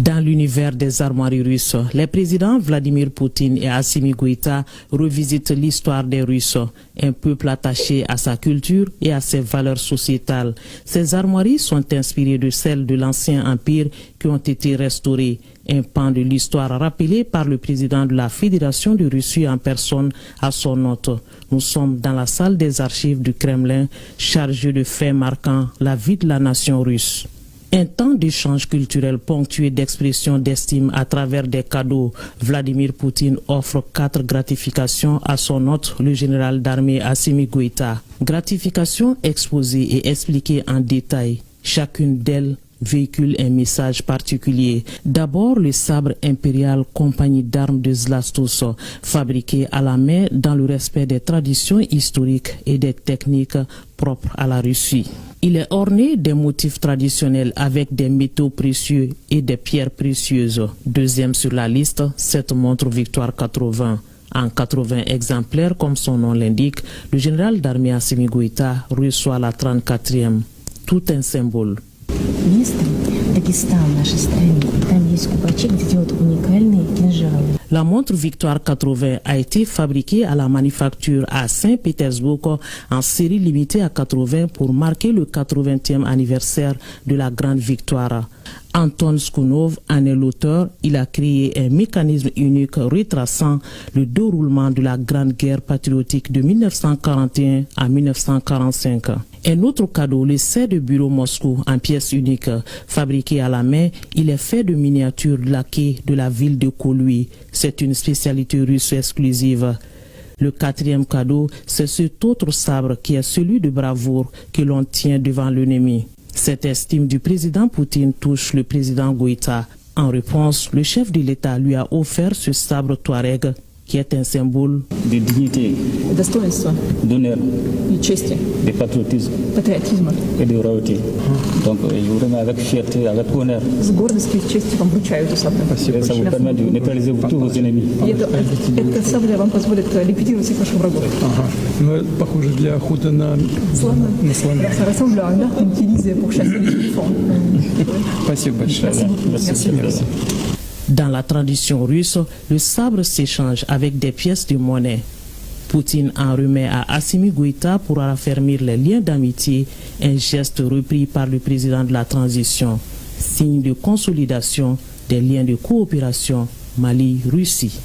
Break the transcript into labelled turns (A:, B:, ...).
A: Dans l'univers des armoiries russes, les présidents Vladimir Poutine et Assimi Goïta revisitent l'histoire des Russes, un peuple attaché à sa culture et à ses valeurs sociétales. Ces armoiries sont inspirées de celles de l'ancien empire qui ont été restaurées, un pan de l'histoire rappelé par le président de la Fédération de Russie en personne à son hôte. Nous sommes dans la salle des archives du Kremlin, chargée de faits marquant la vie de la nation russe. Un temps d'échange culturel ponctué d'expressions d'estime à travers des cadeaux. Vladimir Poutine offre 4 gratifications à son hôte, le général d'armée Assimi Goïta. Gratifications exposées et expliquées en détail. Chacune d'elles véhicule un message particulier. D'abord, le sabre impérial compagnie d'armes de Zlastos, fabriqué à la main dans le respect des traditions historiques et des techniques propres à la Russie. Il est orné des motifs traditionnels avec des métaux précieux et des pierres précieuses. Deuxième sur la liste, cette montre Victoire 80. En 80 exemplaires, comme son nom l'indique, le général d'armée Assimi Goïta reçoit la 34e. Tout un symbole. La montre Victoire 80 a été fabriquée à la manufacture à Saint-Pétersbourg en série limitée à 80 pour marquer le 80e anniversaire de la Grande Victoire. Anton Skunov en est l'auteur. Il a créé un mécanisme unique retraçant le déroulement de la Grande Guerre patriotique de 1941 à 1945. Un autre cadeau, le set de bureau Moscou en pièces uniques, fabriqué à la main, il est fait de miniatures laquées de la ville de Kolui. C'est une spécialité russe exclusive. Le 4e cadeau, c'est cet autre sabre qui est celui de bravoure que l'on tient devant l'ennemi. Cette estime du président Poutine touche le président Goïta. En réponse, le chef de l'État lui a offert ce sabre Touareg qui est un symbole
B: de dignité, d'honneur, de patriotisme et de royauté. Donc je vous remets avec fierté, avec honneur. Et ça vous permet de neutraliser tous vos ennemis.
C: для охоты на слона. Спасибо большое. Merci.
A: Dans la tradition russe, le sabre s'échange avec des pièces de monnaie. Poutine en remet à Assimi Goïta pour raffermir les liens d'amitié, un geste repris par le président de la transition, signe de consolidation des liens de coopération Mali-Russie.